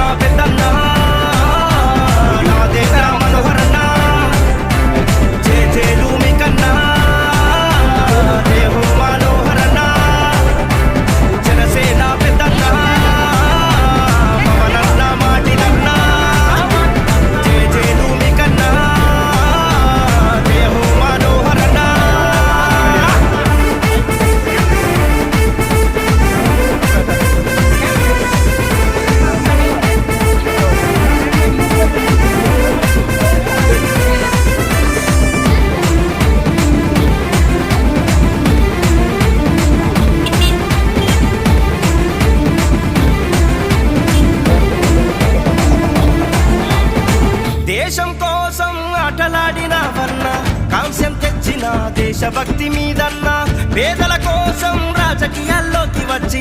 నా పెద్దన్న నాదేనా మనోహరన్న జయ జయలు మీకన్నా జయ హో మనోహరన్న జనసేన పెద్దన్న పవనన్న మాటిలన్న జయ జయలు మీకన్నా జయ హో మనోహరన్న. దేశం కోసం ఆటలాడినవన్న కాంస్యం తెచ్చిన దేశభక్తి మీదన్న పేదల కోసం రాజకీయాల్లోకి వచ్చి